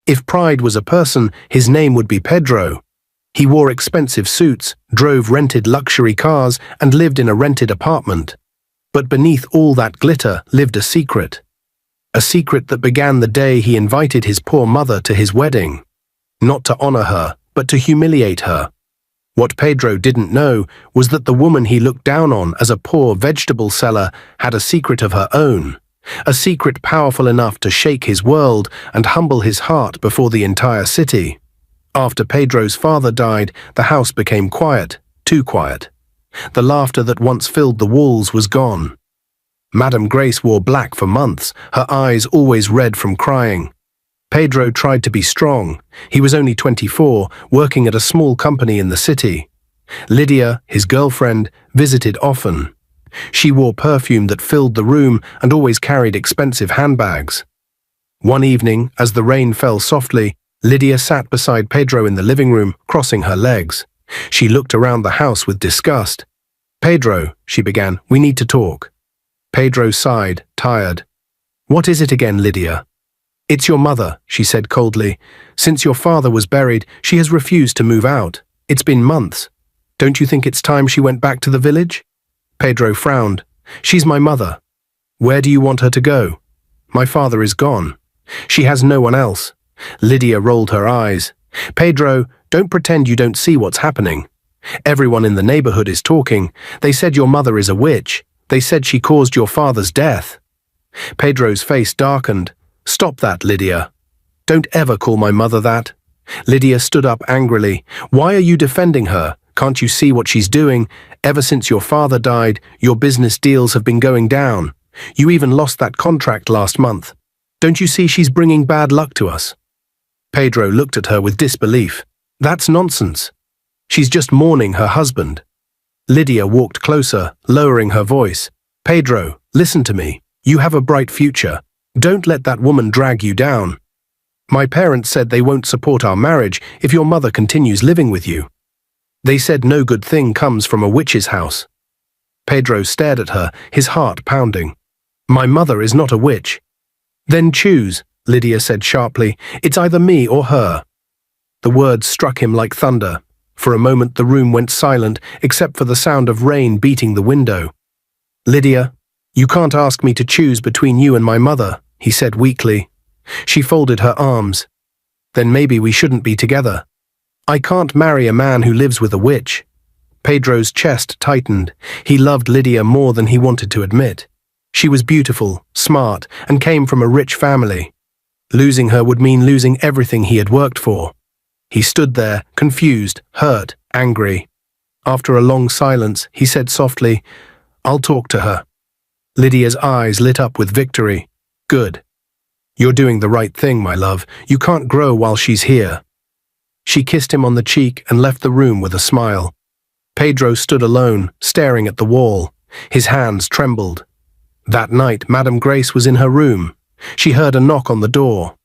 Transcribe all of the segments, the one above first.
If pride was a person, his name would be Pedro. He wore expensive suits, drove rented luxury cars, and lived in a rented apartment. But beneath all that glitter lived a secret. A secret that began the day he invited his poor mother to his wedding. Not to honor her, but to humiliate her. What Pedro didn't know was that the woman he looked down on as a poor vegetable seller had a secret of her own. A secret powerful enough to shake his world and humble his heart before the entire city. After Pedro's father died, the house became quiet, too quiet. The laughter that once filled the walls was gone. Madame Grace wore black for months, her eyes always red from crying. Pedro tried to be strong. He was only 24, working at a small company in the city. Lydia, his girlfriend, visited often. She wore perfume that filled the room and always carried expensive handbags. One evening, as the rain fell softly, Lydia sat beside Pedro in the living room, crossing her legs. She looked around the house with disgust. "Pedro," she began, "we need to talk." Pedro sighed, tired. "What is it again, Lydia?" "It's your mother," she said coldly. "Since your father was buried, she has refused to move out. It's been months. Don't you think it's time she went back to the village?" Pedro frowned. "She's my mother. Where do you want her to go?" "My father is gone. She has no one else." Lydia rolled her eyes. "Pedro, don't pretend you don't see what's happening. Everyone in the neighborhood is talking. They said your mother is a witch. They said she caused your father's death." Pedro's face darkened. "Stop that, Lydia. Don't ever call my mother that." Lydia stood up angrily. "Why are you defending her? Can't you see what she's doing? Ever since your father died, your business deals have been going down. You even lost that contract last month. Don't you see she's bringing bad luck to us?" Pedro looked at her with disbelief. "That's nonsense. She's just mourning her husband." Lydia walked closer, lowering her voice. "Pedro, listen to me. You have a bright future. Don't let that woman drag you down. My parents said they won't support our marriage if your mother continues living with you. They said no good thing comes from a witch's house." Pedro stared at her, his heart pounding. "My mother is not a witch." "Then choose," Lydia said sharply. "It's either me or her." The words struck him like thunder. For a moment the room went silent, except for the sound of rain beating the window. "Lydia, you can't ask me to choose between you and my mother," he said weakly. She folded her arms. "Then maybe we shouldn't be together. I can't marry a man who lives with a witch." Pedro's chest tightened. He loved Lydia more than he wanted to admit. She was beautiful, smart, and came from a rich family. Losing her would mean losing everything he had worked for. He stood there, confused, hurt, angry. After a long silence, he said softly, "I'll talk to her." Lydia's eyes lit up with victory. "Good. You're doing the right thing, my love. You can't grow while she's here." She kissed him on the cheek and left the room with a smile. Pedro stood alone, staring at the wall. His hands trembled. That night, Madame Grace was in her room. She heard a knock on the door.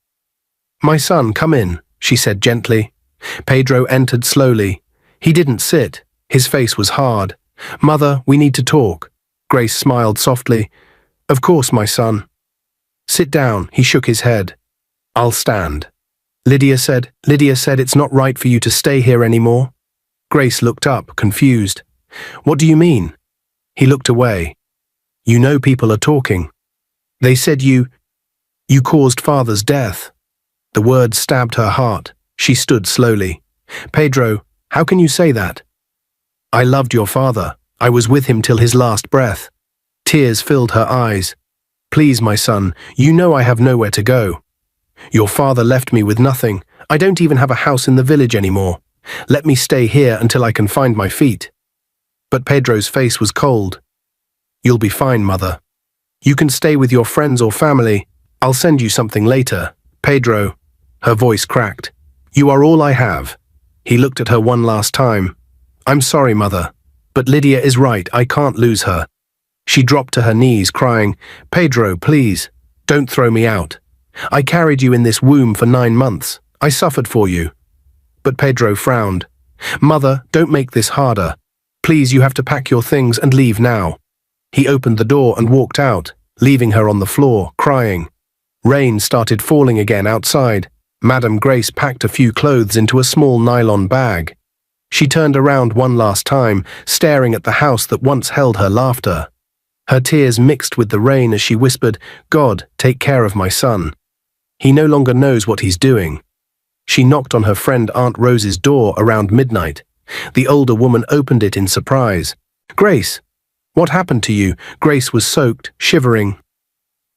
"My son, come in," she said gently. Pedro entered slowly. He didn't sit. His face was hard. "Mother, we need to talk." Grace smiled softly. "Of course, my son." "Sit down," he shook his head. "I'll stand." Lydia said it's not right for you to stay here anymore." Grace looked up, confused. "What do you mean?" He looked away. "You know people are talking. They said you caused father's death." The words stabbed her heart. She stood slowly. "Pedro, how can you say that?" "I loved your father. I was with him till his last breath." Tears filled her eyes. "Please, my son, you know I have nowhere to go. Your father left me with nothing. I don't even have a house in the village anymore. Let me stay here until I can find my feet." But Pedro's face was cold. "You'll be fine, mother. You can stay with your friends or family. I'll send you something later." "Pedro," her voice cracked. "You are all I have." He looked at her one last time. "I'm sorry, mother, but Lydia is right. I can't lose her." She dropped to her knees, crying, "Pedro, please, don't throw me out. I carried you in this womb for 9 months. I suffered for you." But Pedro frowned. "Mother, don't make this harder. Please, you have to pack your things and leave now." He opened the door and walked out, leaving her on the floor, crying. Rain started falling again outside. Madam Grace packed a few clothes into a small nylon bag. She turned around one last time, staring at the house that once held her laughter. Her tears mixed with the rain as she whispered, "God, take care of my son. He no longer knows what he's doing." She knocked on her friend Aunt Rose's door around midnight. The older woman opened it in surprise. "Grace, what happened to you?" Grace was soaked, shivering.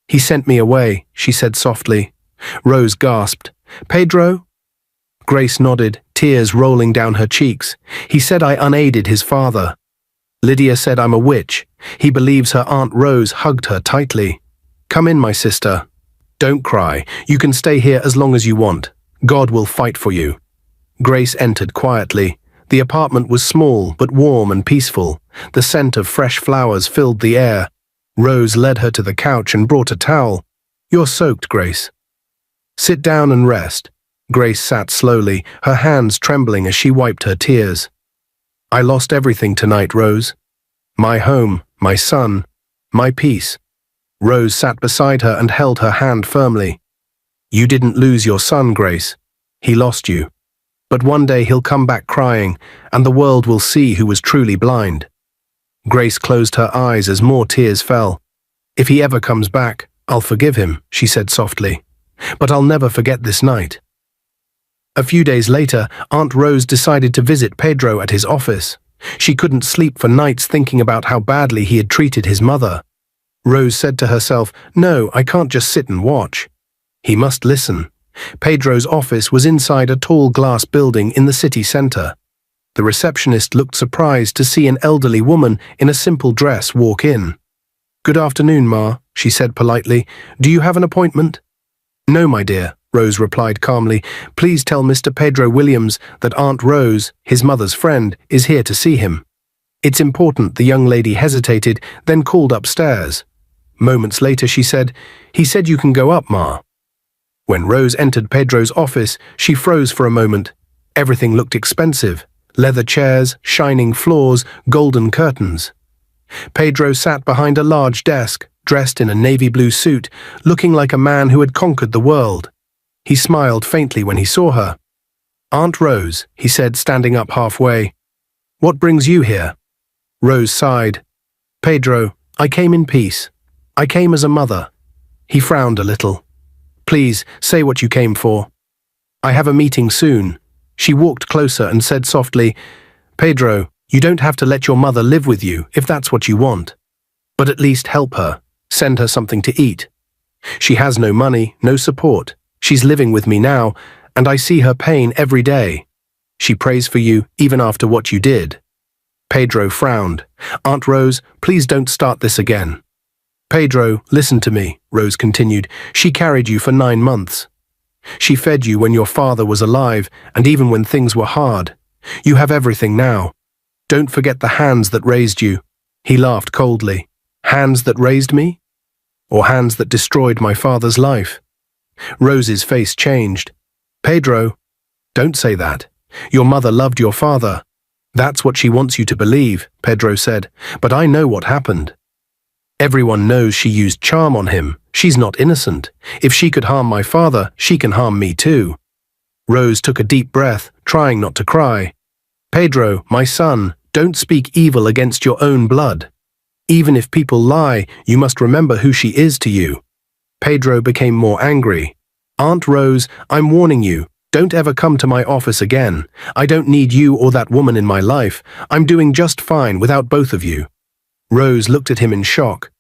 "He sent me away," she said softly. Rose gasped. "Pedro?" Grace nodded, tears rolling down her cheeks. "He said I unaided his father." Lydia said, "I'm a witch." He believes her Aunt Rose hugged her tightly. "Come in, my sister. Don't cry. You can stay here as long as you want. God will fight for you." Grace entered quietly. The apartment was small but warm and peaceful. The scent of fresh flowers filled the air. Rose led her to the couch and brought a towel. "You're soaked, Grace. Sit down and rest." Grace sat slowly, her hands trembling as she wiped her tears. "I lost everything tonight, Rose. My home, my son, my peace." Rose sat beside her and held her hand firmly. "You didn't lose your son, Grace. He lost you. But one day he'll come back crying, and the world will see who was truly blind." Grace closed her eyes as more tears fell. "If he ever comes back, I'll forgive him," she said softly. "But I'll never forget this night." A few days later, Aunt Rose decided to visit Pedro at his office. She couldn't sleep for nights thinking about how badly he had treated his mother. Rose said to herself, "No, I can't just sit and watch. He must listen." Pedro's office was inside a tall glass building in the city center. The receptionist looked surprised to see an elderly woman in a simple dress walk in. "Good afternoon, Ma," she said politely. "Do you have an appointment?" "No, my dear," Rose replied calmly. "Please tell Mr. Pedro Williams that Aunt Rose, his mother's friend, is here to see him." "It's important." The young lady hesitated, then called upstairs. Moments later she said, "He said you can go up, Ma." When Rose entered Pedro's office, she froze for a moment. Everything looked expensive. Leather chairs, shining floors, golden curtains. Pedro sat behind a large desk, dressed in a navy blue suit, looking like a man who had conquered the world. He smiled faintly when he saw her. "Aunt Rose," he said, standing up halfway. "What brings you here?" Rose sighed. "Pedro, I came in peace. I came as a mother." He frowned a little. "Please, say what you came for." "I have a meeting soon." She walked closer and said softly, "Pedro, you don't have to let your mother live with you if that's what you want. But at least help her. Send her something to eat. She has no money, no support. She's living with me now, and I see her pain every day. She prays for you even after what you did." Pedro frowned. "Aunt Rose, please don't start this again." "Pedro, listen to me," Rose continued. "She carried you for 9 months. She fed you when your father was alive, and even when things were hard. You have everything now. Don't forget the hands that raised you." He laughed coldly. "Hands that raised me? Or hands that destroyed my father's life?" Rose's face changed. "Pedro, don't say that. Your mother loved your father. That's what she wants you to believe," Pedro said. "But I know what happened. Everyone knows she used charm on him. She's not innocent. If she could harm my father, she can harm me too." Rose took a deep breath, trying not to cry. "Pedro, my son, don't speak evil against your own blood. Even if people lie, you must remember who she is to you." Pedro became more angry. "Aunt Rose, I'm warning you. Don't ever come to my office again. I don't need you or that woman in my life. I'm doing just fine without both of you." Rose looked at him in shock.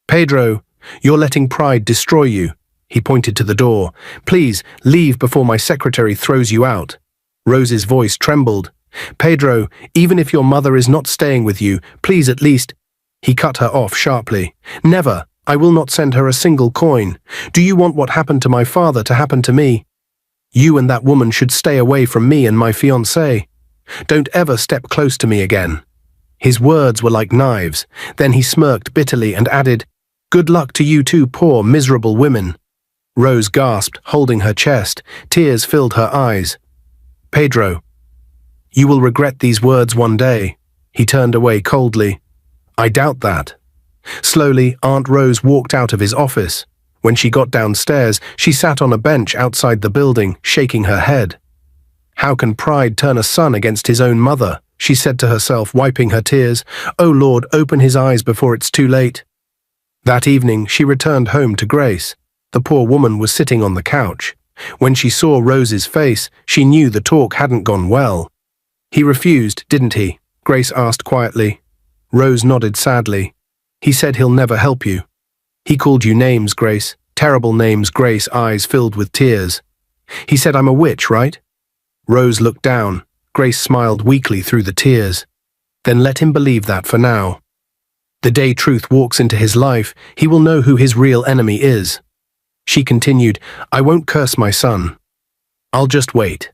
"Pedro, you're letting pride destroy you." He pointed to the door. "Please, leave before my secretary throws you out." Rose's voice trembled. "Pedro, even if your mother is not staying with you, please at least—" He cut her off sharply. "Never. I will not send her a single coin. Do you want what happened to my father to happen to me? You and that woman should stay away from me and my fiancée. Don't ever step close to me again." His words were like knives. Then he smirked bitterly and added, "Good luck to you two poor, miserable women." Rose gasped, holding her chest. Tears filled her eyes. "Pedro, you will regret these words one day." He turned away coldly. "I doubt that." Slowly, Aunt Rose walked out of his office. When she got downstairs, she sat on a bench outside the building, shaking her head. How can pride turn a son against his own mother? She said to herself, wiping her tears. Oh Lord, open his eyes before it's too late. That evening, she returned home to Grace. The poor woman was sitting on the couch. When she saw Rose's face, she knew the talk hadn't gone well. He refused, didn't he? Grace asked quietly. Rose nodded sadly. He said he'll never help you. He called you names, Grace. Terrible names. Grace, eyes filled with tears. He said I'm a witch, right? Rose looked down. Grace smiled weakly through the tears. Then let him believe that for now. The day truth walks into his life, he will know who his real enemy is. She continued, I won't curse my son. I'll just wait.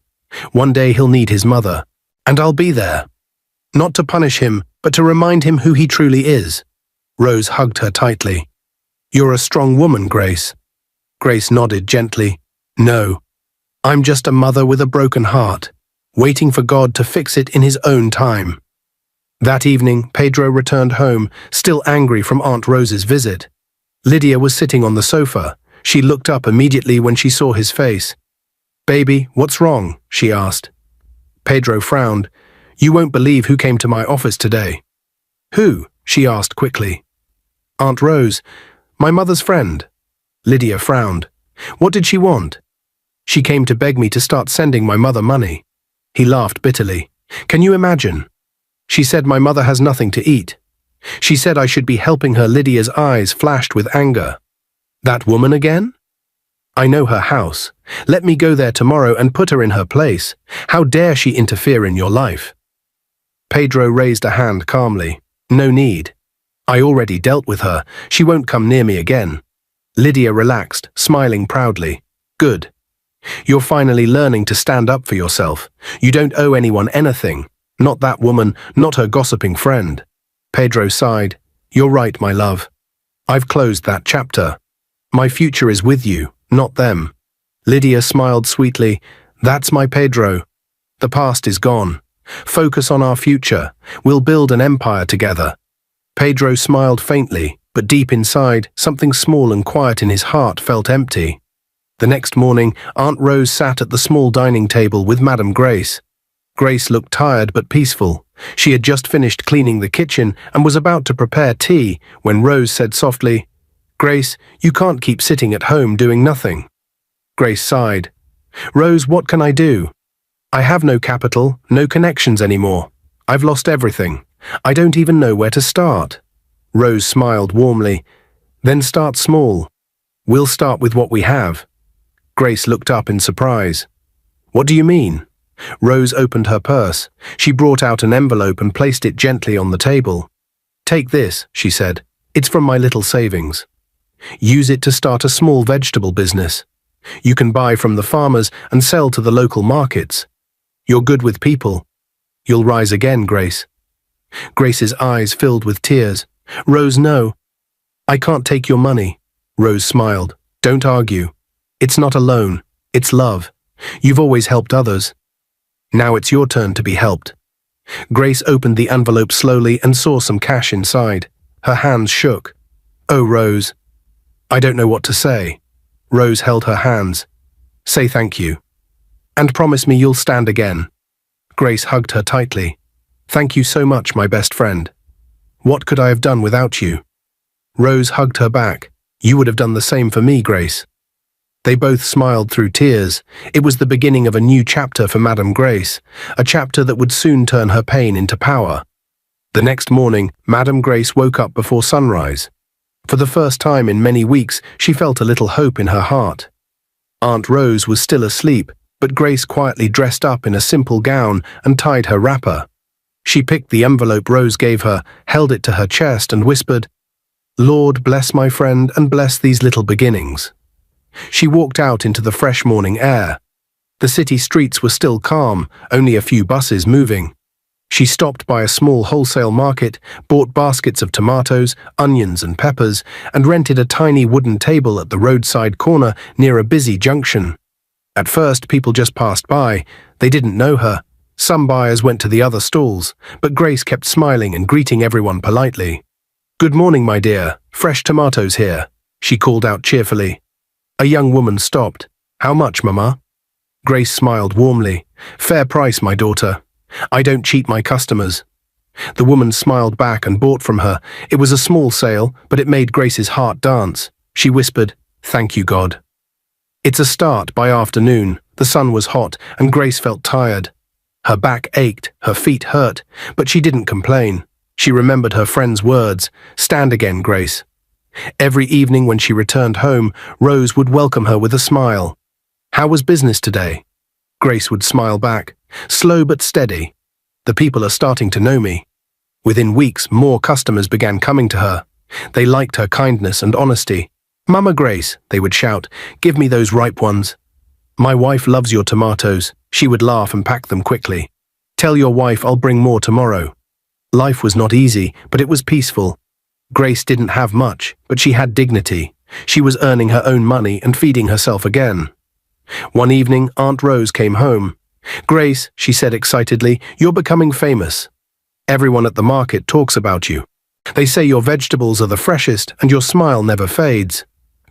One day he'll need his mother, and I'll be there. Not to punish him, but to remind him who he truly is. Rose hugged her tightly. You're a strong woman, Grace. Grace nodded gently. No, I'm just a mother with a broken heart, waiting for God to fix it in his own time. That evening, Pedro returned home, still angry from Aunt Rose's visit. Lydia was sitting on the sofa. She looked up immediately when she saw his face. Baby, what's wrong? She asked. Pedro frowned. You won't believe who came to my office today. Who? She asked quickly. Aunt Rose, my mother's friend. Lydia frowned. What did she want? She came to beg me to start sending my mother money. He laughed bitterly. Can you imagine? She said my mother has nothing to eat. She said I should be helping her. Lydia's eyes flashed with anger. That woman again? I know her house. Let me go there tomorrow and put her in her place. How dare she interfere in your life? Pedro raised a hand calmly. No need. I already dealt with her. She won't come near me again. Lydia relaxed, smiling proudly. Good. You're finally learning to stand up for yourself. You don't owe anyone anything. Not that woman, not her gossiping friend. Pedro sighed. You're right, my love. I've closed that chapter. My future is with you, not them. Lydia smiled sweetly. That's my Pedro. The past is gone. Focus on our future. We'll build an empire together. Pedro smiled faintly, but deep inside, something small and quiet in his heart felt empty. The next morning, Aunt Rose sat at the small dining table with Madame Grace. Grace looked tired but peaceful. She had just finished cleaning the kitchen and was about to prepare tea when Rose said softly, Grace, you can't keep sitting at home doing nothing. Grace sighed. Rose, what can I do? I have no capital, no connections anymore. I've lost everything. I don't even know where to start. Rose smiled warmly. Then start small. We'll start with what we have. Grace looked up in surprise. What do you mean? Rose opened her purse. She brought out an envelope and placed it gently on the table. Take this, she said. It's from my little savings. Use it to start a small vegetable business. You can buy from the farmers and sell to the local markets. You're good with people. You'll rise again, Grace. Grace's eyes filled with tears. Rose, no. I can't take your money. Rose smiled. Don't argue. It's not a loan. It's love. You've always helped others. Now it's your turn to be helped. Grace opened the envelope slowly and saw some cash inside. Her hands shook. Oh, Rose. I don't know what to say. Rose held her hands. Say thank you. And promise me you'll stand again. Grace hugged her tightly. Thank you so much, my best friend. What could I have done without you? Rose hugged her back. You would have done the same for me, Grace. They both smiled through tears. It was the beginning of a new chapter for Madame Grace, a chapter that would soon turn her pain into power. The next morning, Madame Grace woke up before sunrise. For the first time in many weeks, she felt a little hope in her heart. Aunt Rose was still asleep, but Grace quietly dressed up in a simple gown and tied her wrapper. She picked the envelope Rose gave her, held it to her chest and whispered, Lord, bless my friend and bless these little beginnings. She walked out into the fresh morning air. The city streets were still calm, only a few buses moving. She stopped by a small wholesale market, bought baskets of tomatoes, onions and peppers, and rented a tiny wooden table at the roadside corner near a busy junction. At first, people just passed by. They didn't know her. Some buyers went to the other stalls, but Grace kept smiling and greeting everyone politely. Good morning, my dear. Fresh tomatoes here. she called out cheerfully. A young woman stopped. How much, Mama? Grace smiled warmly. Fair price, my daughter. I don't cheat my customers. The woman smiled back and bought from her. It was a small sale, but it made Grace's heart dance. She whispered, Thank you, God. It's a start by afternoon. The sun was hot, and Grace felt tired. Her back ached, her feet hurt, but she didn't complain. She remembered her friend's words, Stand again, Grace. Every evening when she returned home, Rose would welcome her with a smile. How was business today? Grace would smile back, slow but steady. The people are starting to know me. Within weeks, more customers began coming to her. They liked her kindness and honesty. Mama Grace, they would shout, give me those ripe ones. My wife loves your tomatoes. She would laugh and pack them quickly. Tell your wife I'll bring more tomorrow. Life was not easy, but it was peaceful. Grace didn't have much, but she had dignity. She was earning her own money and feeding herself again. One evening, Aunt Rose came home. Grace, she said excitedly, you're becoming famous. Everyone at the market talks about you. They say your vegetables are the freshest and your smile never fades.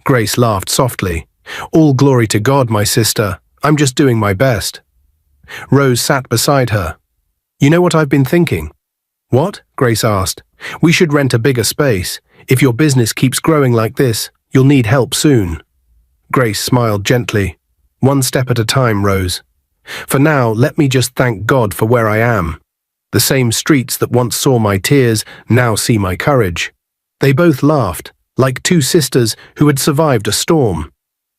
Grace laughed softly. All glory to God, my sister. I'm just doing my best. Rose sat beside her. You know what I've been thinking? What? Grace asked. We should rent a bigger space. If your business keeps growing like this, you'll need help soon. Grace smiled gently. One step at a time, Rose. For now, let me just thank God for where I am. The same streets that once saw my tears now see my courage. They both laughed, like two sisters who had survived a storm.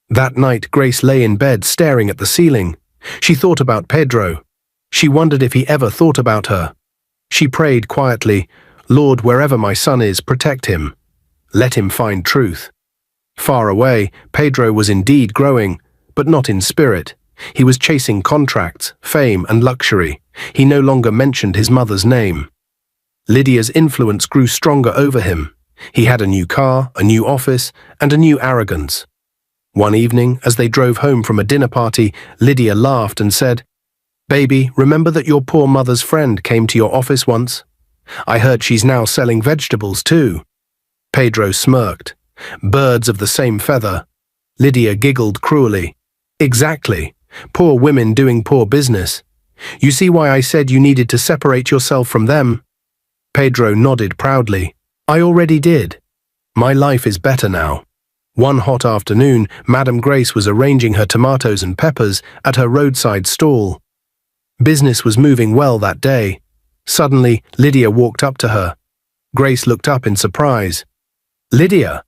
That night, Grace lay in bed staring at the ceiling. She thought about Pedro. She wondered if he ever thought about her. She prayed quietly, Lord, wherever my son is, protect him. Let him find truth. Far away, Pedro was indeed growing, but not in spirit. He was chasing contracts, fame, and luxury. He no longer mentioned his mother's name. Lydia's influence grew stronger over him. He had a new car, a new office, and a new arrogance. One evening, as they drove home from a dinner party, Lydia laughed and said, Baby, remember that your poor mother's friend came to your office once? I heard she's now selling vegetables too. Pedro smirked. Birds of the same feather. Lydia giggled cruelly. Exactly. Poor women doing poor business. You see why I said you needed to separate yourself from them? Pedro nodded proudly. I already did. My life is better now. One hot afternoon, Madame Grace was arranging her tomatoes and peppers at her roadside stall. Business was moving well that day. Suddenly, Lydia walked up to her. Grace looked up in surprise. Lydia!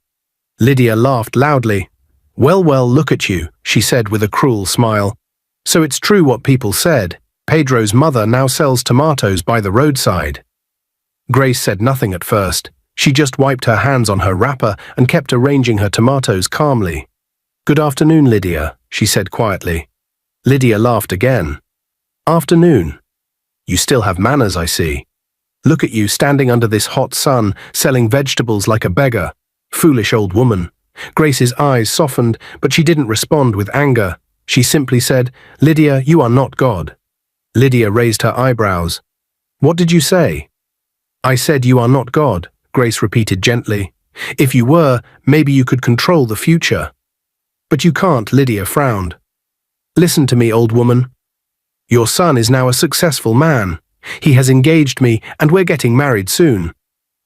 Lydia laughed loudly. Well, look at you, she said with a cruel smile. So it's true what people said. Pedro's mother now sells tomatoes by the roadside. Grace said nothing at first. She just wiped her hands on her wrapper and kept arranging her tomatoes calmly. Good afternoon, Lydia, she said quietly. Lydia laughed again. Afternoon. You still have manners, I see. Look at you standing under this hot sun, selling vegetables like a beggar. Foolish old woman. Grace's eyes softened, but she didn't respond with anger. She simply said, Lydia, you are not God. Lydia raised her eyebrows. What did you say? I said you are not God, Grace repeated gently. If you were, maybe you could control the future. But you can't, Lydia frowned. Listen to me, old woman. Your son is now a successful man. He has engaged me, and we're getting married soon.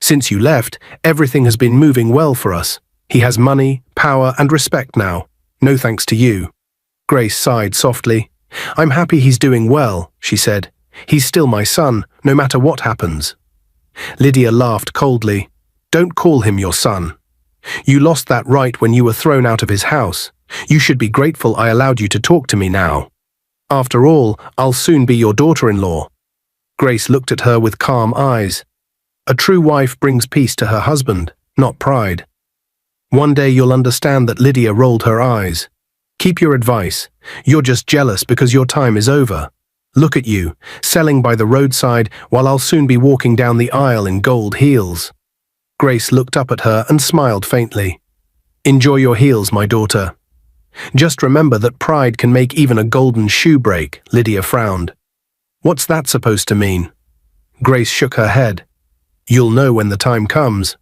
Since you left, everything has been moving well for us. He has money, power, and respect now. No thanks to you. Grace sighed softly. I'm happy he's doing well, she said. He's still my son, no matter what happens. Lydia laughed coldly. Don't call him your son. You lost that right when you were thrown out of his house. You should be grateful I allowed you to talk to me now. After all, I'll soon be your daughter-in-law. Grace looked at her with calm eyes. A true wife brings peace to her husband, not pride. One day you'll understand that. Lydia rolled her eyes. Keep your advice. You're just jealous because your time is over. Look at you, selling by the roadside while I'll soon be walking down the aisle in gold heels. Grace looked up at her and smiled faintly. Enjoy your heels, my daughter. Just remember that pride can make even a golden shoe break, Lydia frowned. What's that supposed to mean? Grace shook her head. You'll know when the time comes.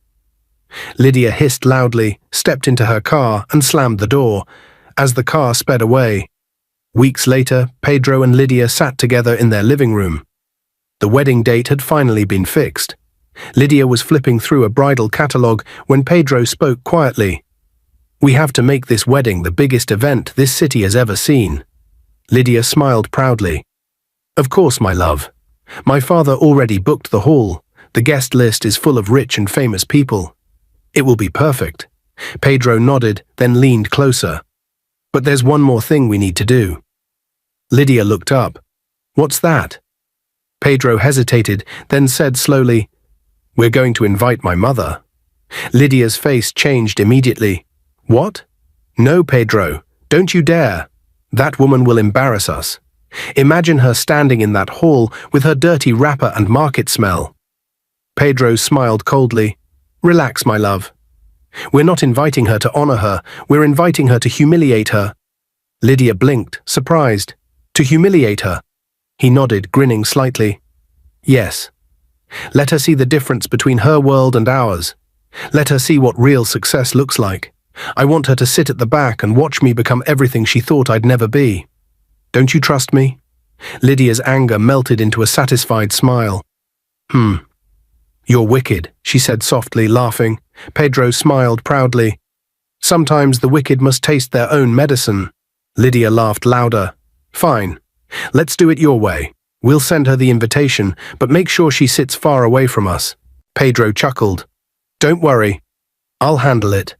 Lydia hissed loudly, stepped into her car, and slammed the door. As the car sped away, weeks later, Pedro and Lydia sat together in their living room. The wedding date had finally been fixed. Lydia was flipping through a bridal catalogue when Pedro spoke quietly. "We have to make this wedding the biggest event this city has ever seen." Lydia smiled proudly. "Of course, my love. My father already booked the hall. The guest list is full of rich and famous people. It will be perfect." Pedro nodded, then leaned closer. "But there's one more thing we need to do." Lydia looked up. "What's that?" Pedro hesitated, then said slowly, "We're going to invite my mother." Lydia's face changed immediately. "What? No, Pedro, don't you dare. That woman will embarrass us. Imagine her standing in that hall with her dirty wrapper and market smell." Pedro smiled coldly. "Relax, my love. We're not inviting her to honor her, we're inviting her to humiliate her." Lydia blinked, surprised. "To humiliate her?" He nodded, grinning slightly. "Yes. Let her see the difference between her world and ours. Let her see what real success looks like. I want her to sit at the back and watch me become everything she thought I'd never be. Don't you trust me?" Lydia's anger melted into a satisfied smile. "You're wicked," she said softly, laughing. Pedro smiled proudly. "Sometimes the wicked must taste their own medicine." Lydia laughed louder. "Fine. Let's do it your way. We'll send her the invitation, but make sure she sits far away from us." Pedro chuckled. "Don't worry. I'll handle it."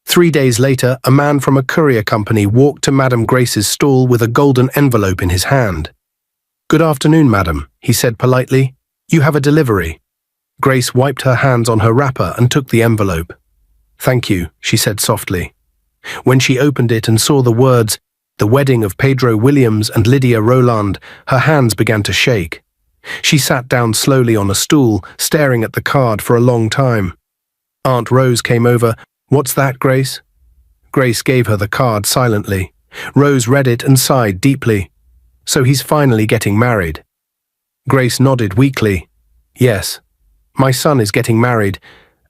3 days later, a man from a courier company walked to Madame Grace's stall with a golden envelope in his hand. "Good afternoon, madam," he said politely. "You have a delivery." Grace wiped her hands on her wrapper and took the envelope. "Thank you," she said softly. When she opened it and saw the words, "The wedding of Pedro Williams and Lydia Roland," her hands began to shake. She sat down slowly on a stool, staring at the card for a long time. Aunt Rose came over. "What's that, Grace?" Grace gave her the card silently. Rose read it and sighed deeply. "So he's finally getting married." Grace nodded weakly. "Yes. My son is getting married,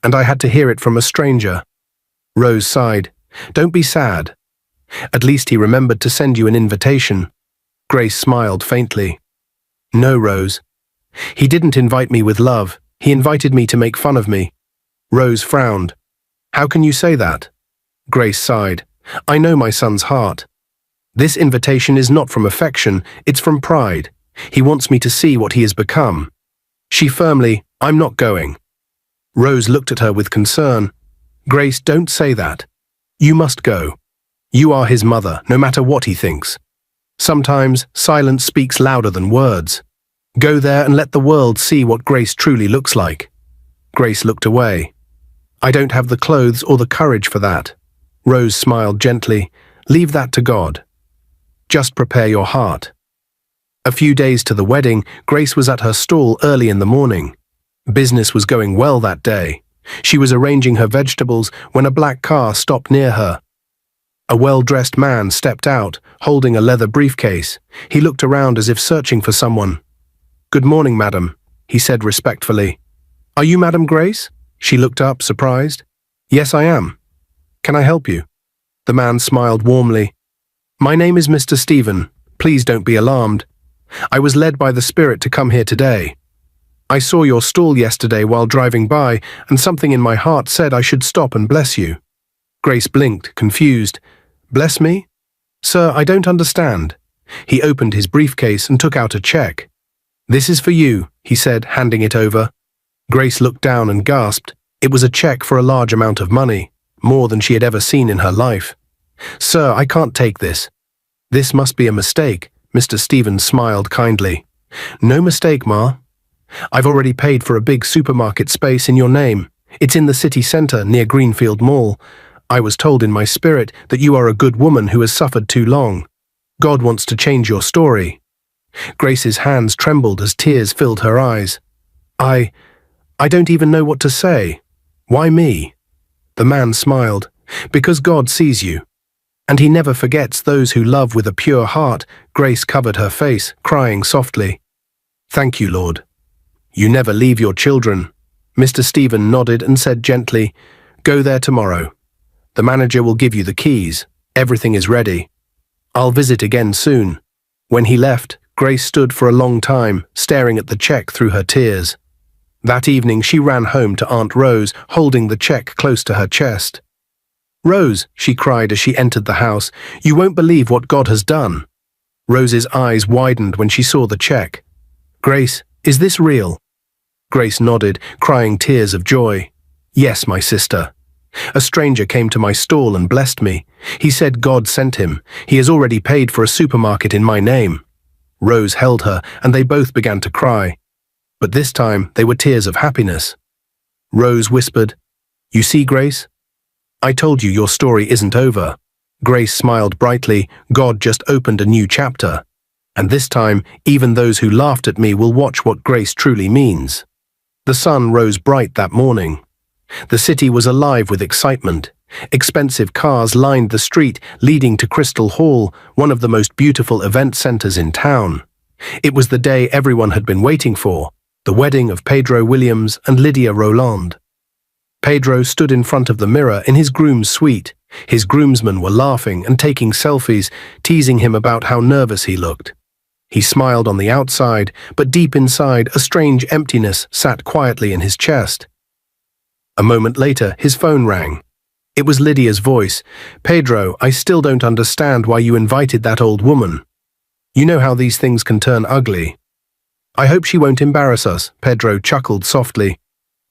and I had to hear it from a stranger." Rose sighed. "Don't be sad. At least he remembered to send you an invitation." Grace smiled faintly. "No, Rose. He didn't invite me with love. He invited me to make fun of me." Rose frowned. "How can you say that?" Grace sighed. "I know my son's heart. This invitation is not from affection, it's from pride. He wants me to see what he has become." She firmly, "I'm not going." Rose looked at her with concern. "Grace, don't say that. You must go. You are his mother, no matter what he thinks. Sometimes silence speaks louder than words. Go there and let the world see what Grace truly looks like." Grace looked away. "I don't have the clothes or the courage for that." Rose smiled gently. "Leave that to God. Just prepare your heart." A few days to the wedding, Grace was at her stall early in the morning. Business was going well that day. She was arranging her vegetables when a black car stopped near her. A well-dressed man stepped out, holding a leather briefcase. He looked around as if searching for someone. "Good morning, madam," he said respectfully. "Are you Madam Grace?" She looked up, surprised. "Yes, I am. Can I help you?" The man smiled warmly. "My name is Mr. Stephen. Please don't be alarmed. I was led by the Spirit to come here today. I saw your stall yesterday while driving by, and something in my heart said I should stop and bless you." Grace blinked, confused. "Bless me? Sir, I don't understand." He opened his briefcase and took out a check. "This is for you," he said, handing it over. Grace looked down and gasped. It was a check for a large amount of money, more than she had ever seen in her life. "Sir, I can't take this." "This must be a mistake." Mr. Stevens smiled kindly. "No mistake, Ma. I've already paid for a big supermarket space in your name. It's in the city centre near Greenfield Mall. I was told in my spirit that you are a good woman who has suffered too long. God wants to change your story." Grace's hands trembled as tears filled her eyes. I don't even know what to say. Why me?" The man smiled. "Because God sees you. And he never forgets those who love with a pure heart." Grace covered her face, crying softly. "Thank you, Lord. You never leave your children." Mr. Stephen nodded and said gently, "Go there tomorrow. The manager will give you the keys. Everything is ready. I'll visit again soon." When he left, Grace stood for a long time, staring at the check through her tears. That evening she ran home to Aunt Rose, holding the check close to her chest. "Rose," she cried as she entered the house, "you won't believe what God has done." Rose's eyes widened when she saw the check. "Grace, is this real?" Grace nodded, crying tears of joy. "Yes, my sister. A stranger came to my stall and blessed me. He said God sent him. He has already paid for a supermarket in my name." Rose held her, and they both began to cry. But this time they were tears of happiness. Rose whispered, "You see, Grace? I told you your story isn't over." Grace smiled brightly. God just opened a new chapter. And this time, even those who laughed at me will watch what grace truly means. The sun rose bright that morning. The city was alive with excitement. Expensive cars lined the street leading to Crystal Hall, one of the most beautiful event centers in town. It was the day everyone had been waiting for, the wedding of Pedro Williams and Lydia Roland. Pedro stood in front of the mirror in his groom's suite. His groomsmen were laughing and taking selfies, teasing him about how nervous he looked. He smiled on the outside, but deep inside, a strange emptiness sat quietly in his chest. A moment later, his phone rang. It was Lydia's voice. "Pedro, I still don't understand why you invited that old woman. You know how these things can turn ugly." "I hope she won't embarrass us," Pedro chuckled softly.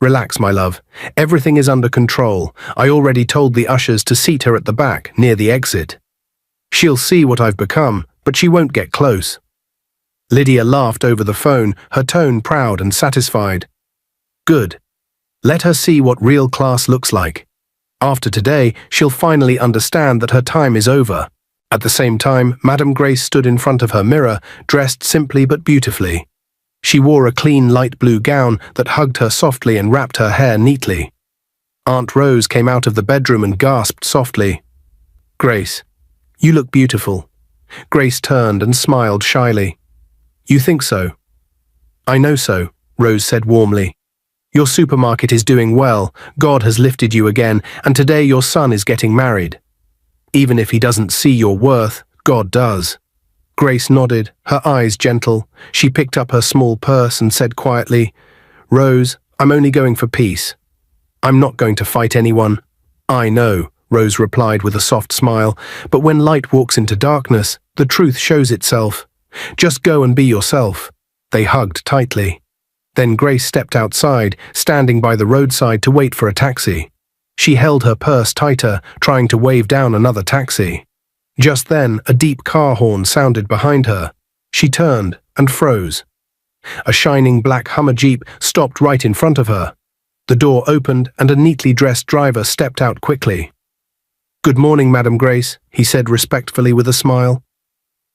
"Relax, my love. Everything is under control. I already told the ushers to seat her at the back, near the exit. She'll see what I've become, but she won't get close." Lydia laughed over the phone, her tone proud and satisfied. "Good. Let her see what real class looks like. After today, she'll finally understand that her time is over." At the same time, Madame Grace stood in front of her mirror, dressed simply but beautifully. She wore a clean light blue gown that hugged her softly and wrapped her hair neatly. Aunt Rose came out of the bedroom and gasped softly, "Grace, you look beautiful." Grace turned and smiled shyly. "You think so?" "I know so," Rose said warmly. "Your supermarket is doing well, God has lifted you again, and today your son is getting married. Even if he doesn't see your worth, God does." Grace nodded, her eyes gentle. She picked up her small purse and said quietly, "Rose, I'm only going for peace. I'm not going to fight anyone." "I know," Rose replied with a soft smile, "but when light walks into darkness, the truth shows itself. Just go and be yourself." They hugged tightly. Then Grace stepped outside, standing by the roadside to wait for a taxi. She held her purse tighter, trying to wave down another taxi. Just then, a deep car horn sounded behind her. She turned and froze. A shining black Hummer Jeep stopped right in front of her. The door opened and a neatly dressed driver stepped out quickly. "Good morning, Madam Grace," he said respectfully with a smile.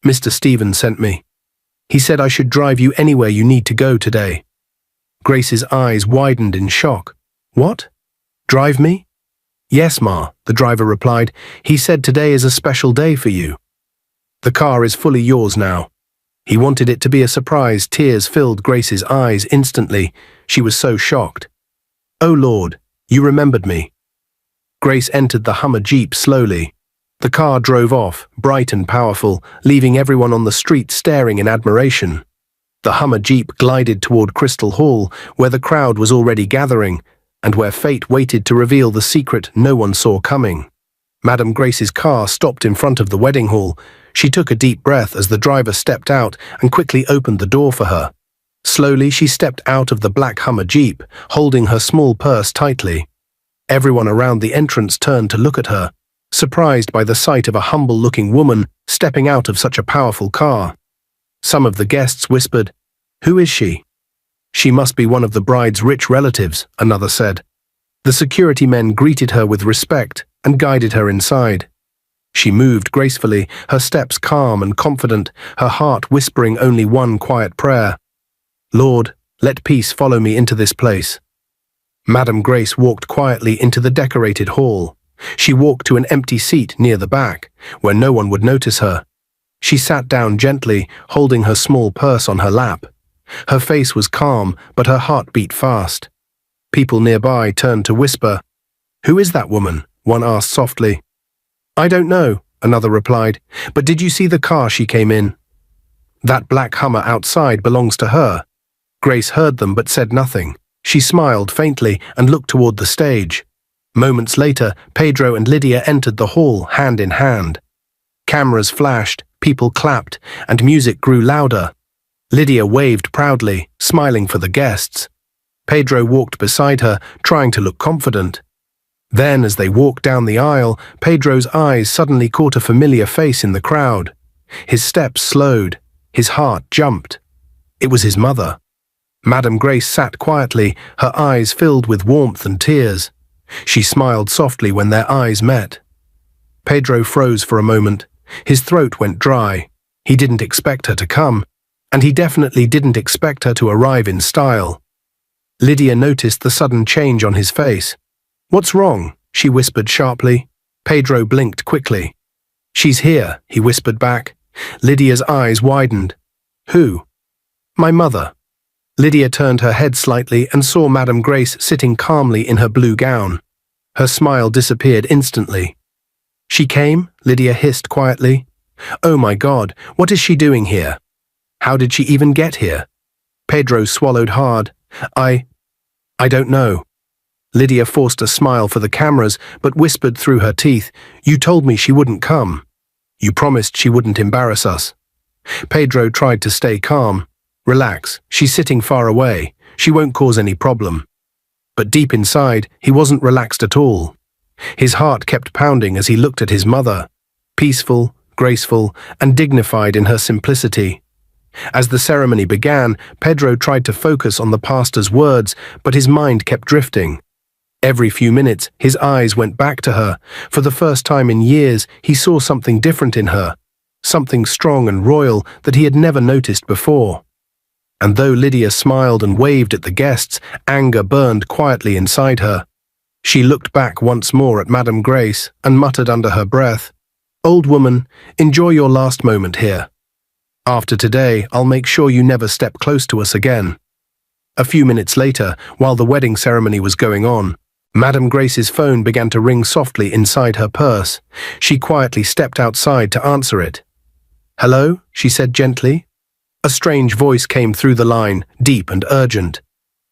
"Mr. Stephen sent me. He said I should drive you anywhere you need to go today." Grace's eyes widened in shock. "What? Drive me?" "Yes, Ma," the driver replied. "He said today is a special day for you. The car is fully yours now." He wanted it to be a surprise. Tears filled Grace's eyes instantly. She was so shocked. "Oh Lord, you remembered me." Grace entered the Hummer Jeep slowly. The car drove off, bright and powerful, leaving everyone on the street staring in admiration. The Hummer Jeep glided toward Crystal Hall, where the crowd was already gathering, and where fate waited to reveal the secret no one saw coming. Madame Grace's car stopped in front of the wedding hall. She took a deep breath as the driver stepped out and quickly opened the door for her. Slowly she stepped out of the black Hummer Jeep, holding her small purse tightly. Everyone around the entrance turned to look at her, surprised by the sight of a humble-looking woman stepping out of such a powerful car. Some of the guests whispered, "Who is she?" "She must be one of the bride's rich relatives," another said. The security men greeted her with respect and guided her inside. She moved gracefully, her steps calm and confident, her heart whispering only one quiet prayer. "Lord, let peace follow me into this place." Madame Grace walked quietly into the decorated hall. She walked to an empty seat near the back, where no one would notice her. She sat down gently, holding her small purse on her lap. Her face was calm, but her heart beat fast. People nearby turned to whisper. "Who is that woman?" one asked softly. "I don't know," another replied, "but did you see the car she came in?" "That black Hummer outside belongs to her." Grace heard them but said nothing. She smiled faintly and looked toward the stage. Moments later, Pedro and Lydia entered the hall, hand in hand. Cameras flashed, people clapped, and music grew louder. Lydia waved proudly, smiling for the guests. Pedro walked beside her, trying to look confident. Then, as they walked down the aisle, Pedro's eyes suddenly caught a familiar face in the crowd. His steps slowed. His heart jumped. It was his mother. Madame Grace sat quietly, her eyes filled with warmth and tears. She smiled softly when their eyes met. Pedro froze for a moment. His throat went dry. He didn't expect her to come, and he definitely didn't expect her to arrive in style. Lydia noticed the sudden change on his face. "What's wrong?" she whispered sharply. Pedro blinked quickly. "She's here," he whispered back. Lydia's eyes widened. "Who?" "My mother." Lydia turned her head slightly and saw Madame Grace sitting calmly in her blue gown. Her smile disappeared instantly. "She came?" Lydia hissed quietly. "Oh my God, what is she doing here? How did she even get here?" Pedro swallowed hard. I don't know." Lydia forced a smile for the cameras, but whispered through her teeth, "You told me she wouldn't come. You promised she wouldn't embarrass us." Pedro tried to stay calm. "Relax, she's sitting far away. She won't cause any problem." But deep inside, he wasn't relaxed at all. His heart kept pounding as he looked at his mother, peaceful, graceful, and dignified in her simplicity. As the ceremony began, Pedro tried to focus on the pastor's words, but his mind kept drifting. Every few minutes, his eyes went back to her. For the first time in years, he saw something different in her, something strong and royal that he had never noticed before. And though Lydia smiled and waved at the guests, anger burned quietly inside her. She looked back once more at Madame Grace and muttered under her breath, "Old woman, enjoy your last moment here. After today, I'll make sure you never step close to us again." A few minutes later, while the wedding ceremony was going on, Madame Grace's phone began to ring softly inside her purse. She quietly stepped outside to answer it. "Hello?" she said gently. A strange voice came through the line, deep and urgent.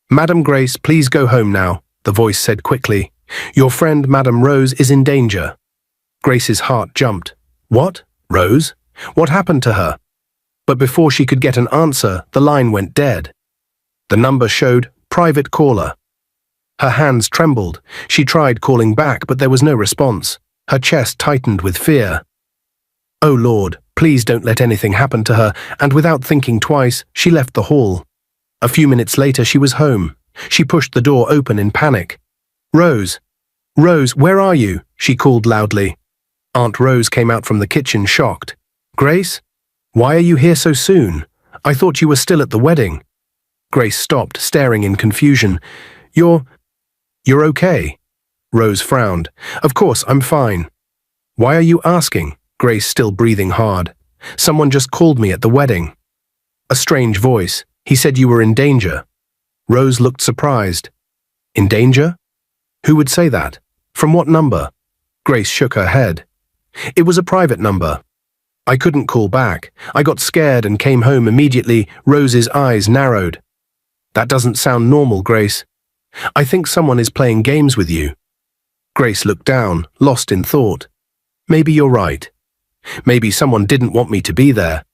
"Madame Grace, please go home now," the voice said quickly. "Your friend, Madame Rose, is in danger." Grace's heart jumped. "What? Rose? What happened to her?" But before she could get an answer, the line went dead. The number showed private caller. Her hands trembled. She tried calling back, but there was no response. Her chest tightened with fear. "Oh Lord, please don't let anything happen to her," and without thinking twice, she left the hall. A few minutes later, she was home. She pushed the door open in panic. "Rose! Rose, where are you?" she called loudly. Aunt Rose came out from the kitchen shocked. "Grace? Why are you here so soon? I thought you were still at the wedding." Grace stopped, staring in confusion. You're okay?" Rose frowned. "Of course, I'm fine." "Why are you asking?" Grace still breathing hard. "Someone just called me at the wedding." A strange voice. "He said you were in danger." Rose looked surprised. "In danger? Who would say that? From what number?" Grace shook her head. "It was a private number. I couldn't call back. I got scared and came home immediately." Rose's eyes narrowed. "That doesn't sound normal, Grace. I think someone is playing games with you." Grace looked down, lost in thought. "Maybe you're right. Maybe someone didn't want me to be there."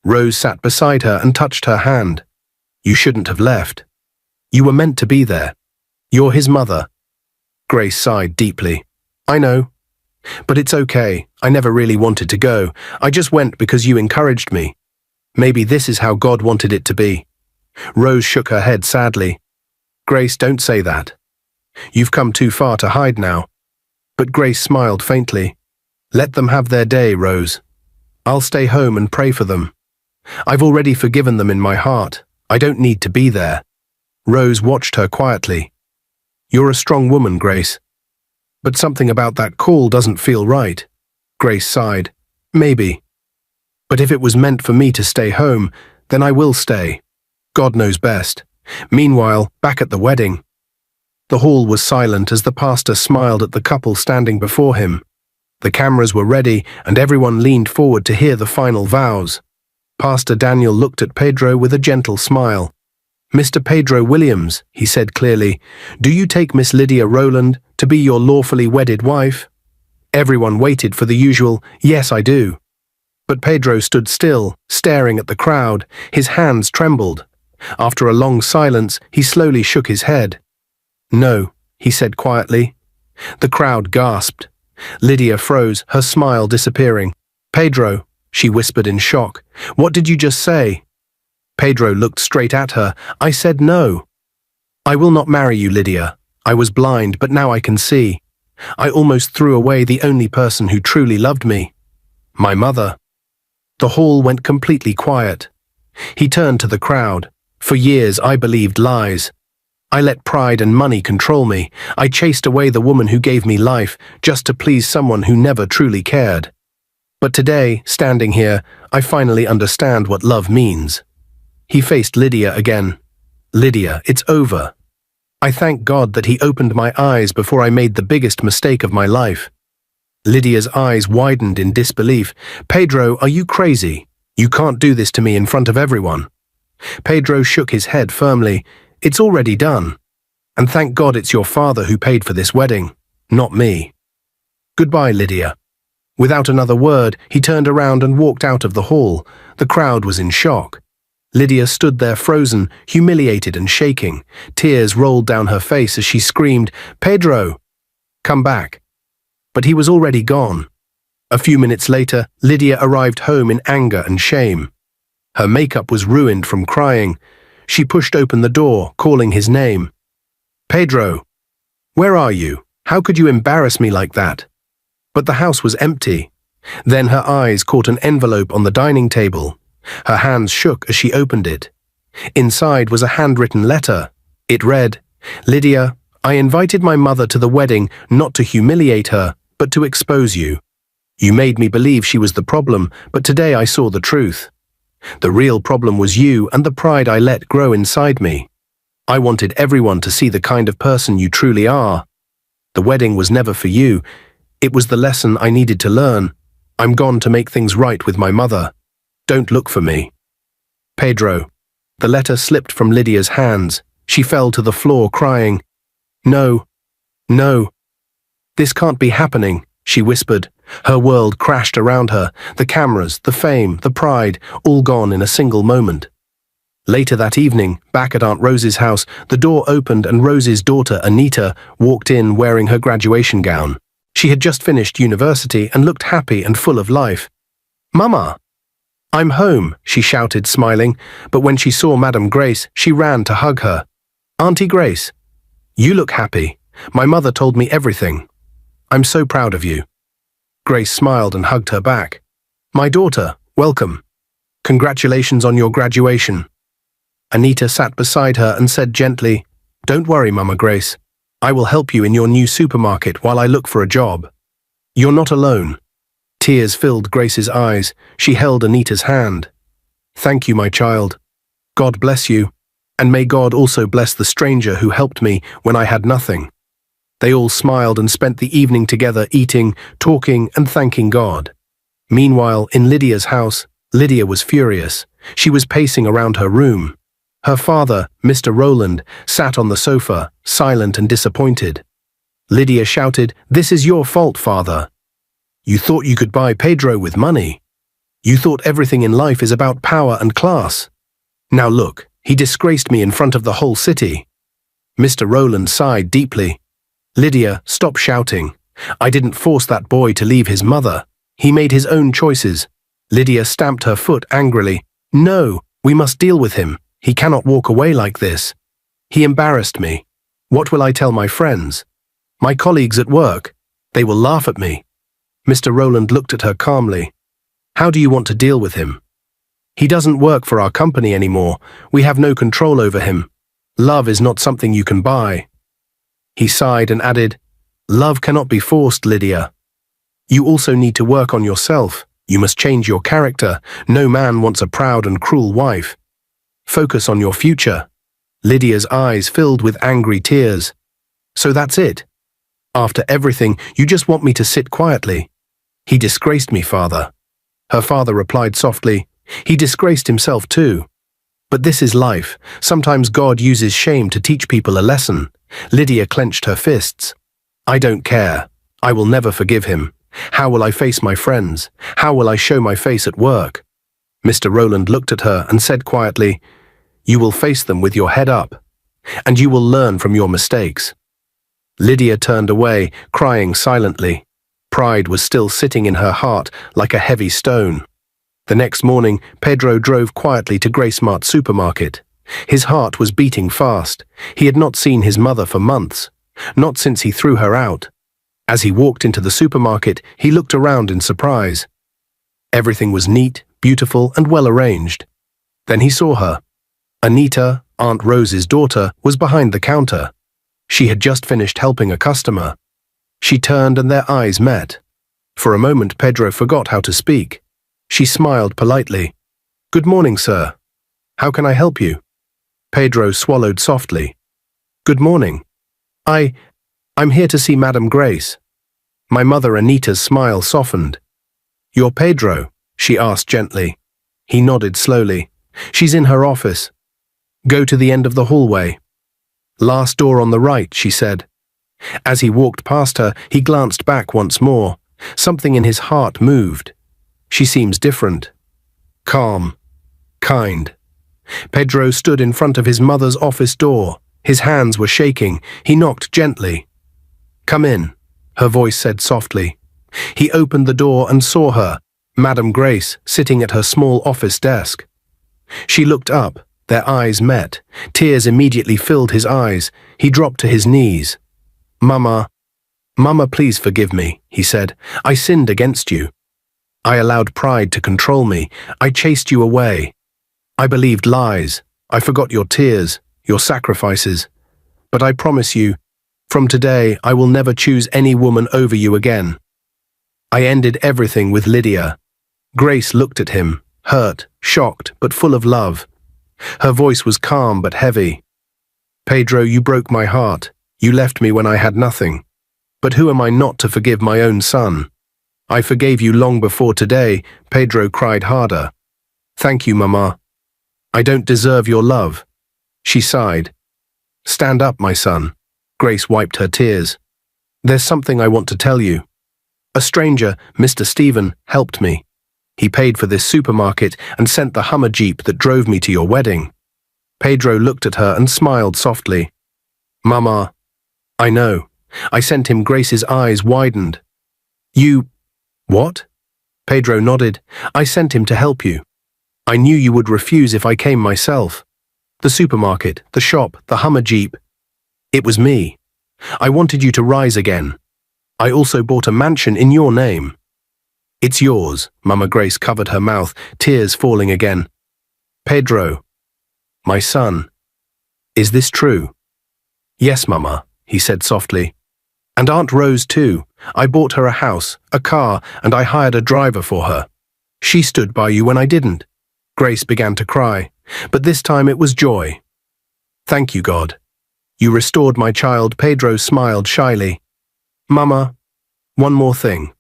Rose sat beside her and touched her hand. "You shouldn't have left. You were meant to be there. You're his mother." Grace sighed deeply. "I know. But it's okay. I never really wanted to go. I just went because you encouraged me. Maybe this is how God wanted it to be." Rose shook her head sadly. "Grace, don't say that. You've come too far to hide now." But Grace smiled faintly. "Let them have their day, Rose. I'll stay home and pray for them. I've already forgiven them in my heart. I don't need to be there." Rose watched her quietly. "You're a strong woman, Grace. But something about that call doesn't feel right." Grace sighed. "Maybe. But if it was meant for me to stay home, then I will stay. God knows best. Meanwhile, back at the wedding, The hall was silent as the pastor smiled at the couple standing before him. The cameras were ready and everyone leaned forward to hear the final vows. Pastor Daniel looked at Pedro with a gentle smile. "Mr. Pedro Williams," he said clearly, "do you take Miss Lydia Rowland to be your lawfully wedded wife?" Everyone waited for the usual, "Yes, I do." But Pedro stood still, staring at the crowd. His hands trembled. After a long silence, he slowly shook his head. "No," he said quietly. The crowd gasped. Lydia froze, her smile disappearing. "Pedro," she whispered in shock, "what did you just say?" Pedro looked straight at her. "I said no. I will not marry you, Lydia. I was blind, but now I can see. I almost threw away the only person who truly loved me. My mother." The hall went completely quiet. He turned to the crowd. "For years I believed lies. I let pride and money control me. I chased away the woman who gave me life just to please someone who never truly cared. But today, standing here, I finally understand what love means." He faced Lydia again. "Lydia, it's over. I thank God that he opened my eyes before I made the biggest mistake of my life." Lydia's eyes widened in disbelief. "Pedro, are you crazy? You can't do this to me in front of everyone." Pedro shook his head firmly. "It's already done. And thank God it's your father who paid for this wedding, not me. Goodbye, Lydia." Without another word, he turned around and walked out of the hall. The crowd was in shock. Lydia stood there frozen, humiliated and shaking. Tears rolled down her face as she screamed, "Pedro, come back." But he was already gone. A few minutes later, Lydia arrived home in anger and shame. Her makeup was ruined from crying. She pushed open the door, calling his name. "Pedro, where are you? How could you embarrass me like that?" But the house was empty. Then her eyes caught an envelope on the dining table. Her hands shook as she opened it. Inside was a handwritten letter. It read, "Lydia, I invited my mother to the wedding not to humiliate her, but to expose you. You made me believe she was the problem, but today I saw the truth. The real problem was you and the pride I let grow inside me. I wanted everyone to see the kind of person you truly are. The wedding was never for you. It was the lesson I needed to learn. I'm gone to make things right with my mother. Don't look for me." Pedro. The letter slipped from Lydia's hands. She fell to the floor crying. "No, no. This can't be happening," she whispered. Her world crashed around her, the cameras, the fame, the pride, all gone in a single moment. Later that evening, back at Aunt Rose's house, the door opened and Rose's daughter, Anita, walked in wearing her graduation gown. She had just finished university and looked happy and full of life. "Mama!" "I'm home," she shouted, smiling, but when she saw Madame Grace, she ran to hug her. "Auntie Grace, you look happy. My mother told me everything. I'm so proud of you." Grace smiled and hugged her back. "My daughter, welcome. Congratulations on your graduation." Anita sat beside her and said gently, "Don't worry, Mama Grace. I will help you in your new supermarket while I look for a job. You're not alone." Tears filled Grace's eyes. She held Anita's hand. "Thank you, my child. God bless you, and may God also bless the stranger who helped me when I had nothing." They all smiled and spent the evening together eating, talking, and thanking God. Meanwhile, in Lydia's house, Lydia was furious. She was pacing around her room. Her father, Mr. Rowland, sat on the sofa, silent and disappointed. Lydia shouted, "This is your fault, father. You thought you could buy Pedro with money. You thought everything in life is about power and class. Now look, he disgraced me in front of the whole city." Mr. Rowland sighed deeply. "Lydia, stop shouting. I didn't force that boy to leave his mother. He made his own choices." Lydia stamped her foot angrily. "No, we must deal with him. He cannot walk away like this. He embarrassed me. What will I tell my friends? My colleagues at work? They will laugh at me." Mr. Rowland looked at her calmly. "How do you want to deal with him? He doesn't work for our company anymore. We have no control over him. Love is not something you can buy." He sighed and added, "Love cannot be forced, Lydia. You also need to work on yourself. You must change your character. No man wants a proud and cruel wife. Focus on your future." Lydia's eyes filled with angry tears. So that's it. After everything, you just want me to sit quietly. He disgraced me, father. Her father replied softly. He disgraced himself too. But this is life. Sometimes God uses shame to teach people a lesson. Lydia clenched her fists. I don't care. I will never forgive him. How will I face my friends? How will I show my face at work? Mr. Rowland looked at her and said quietly, You will face them with your head up, and you will learn from your mistakes. Lydia turned away, crying silently. Pride was still sitting in her heart like a heavy stone. The next morning, Pedro drove quietly to Gracemart's supermarket. His heart was beating fast. He had not seen his mother for months, not since he threw her out. As he walked into the supermarket, he looked around in surprise. Everything was neat, beautiful, and well arranged. Then he saw her. Anita, Aunt Rose's daughter, was behind the counter. She had just finished helping a customer. She turned and their eyes met. For a moment, Pedro forgot how to speak. She smiled politely. Good morning, sir. How can I help you? Pedro swallowed softly. Good morning. I'm here to see Madame Grace. My mother Anita's smile softened. You're Pedro? She asked gently. He nodded slowly. She's in her office. Go to the end of the hallway. Last door on the right, she said. As he walked past her, he glanced back once more. Something in his heart moved. She seems different. Calm. Kind. Pedro stood in front of his mother's office door. His hands were shaking. He knocked gently. Come in, her voice said softly. He opened the door and saw her, Madame Grace, sitting at her small office desk. She looked up. Their eyes met. Tears immediately filled his eyes. He dropped to his knees. Mama, please forgive me, he said. I sinned against you. I allowed pride to control me. I chased you away. I believed lies. I forgot your tears, your sacrifices. But I promise you, from today, I will never choose any woman over you again. I ended everything with Lydia. Grace looked at him, hurt, shocked, but full of love. Her voice was calm but heavy. Pedro, you broke my heart. You left me when I had nothing. But who am I not to forgive my own son? I forgave you long before today, Pedro cried harder. Thank you, Mama. I don't deserve your love. She sighed. Stand up, my son. Grace wiped her tears. There's something I want to tell you. A stranger, Mr. Stephen, helped me. He paid for this supermarket and sent the Hummer Jeep that drove me to your wedding. Pedro looked at her and smiled softly. Mama, I know. I sent him. Grace's eyes widened. You... What? Pedro nodded. I sent him to help you. I knew you would refuse if I came myself. The supermarket, the shop, the Hummer Jeep. It was me. I wanted you to rise again. I also bought a mansion in your name. It's yours. Mama Grace covered her mouth, tears falling again. Pedro, my son, is this true? Yes, Mama, he said softly. And Aunt Rose too. I bought her a house, a car, and I hired a driver for her. She stood by you when I didn't. Grace began to cry, but this time it was joy. Thank you, God. You restored my child. Pedro smiled shyly. Mama, one more thing.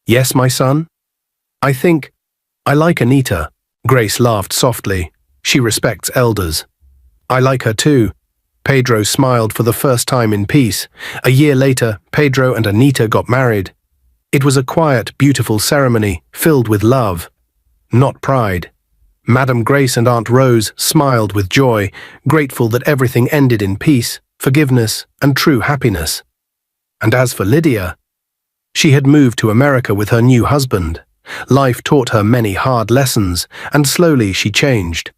Yes, my son? I think I like Anita. Grace laughed softly. She respects elders. I like her too. Pedro smiled for the first time in peace. A year later, Pedro and Anita got married. It was a quiet, beautiful ceremony, filled with love, not pride. Madame Grace and Aunt Rose smiled with joy, grateful that everything ended in peace, forgiveness, and true happiness. And as for Lydia, she had moved to America with her new husband. Life taught her many hard lessons, and slowly she changed.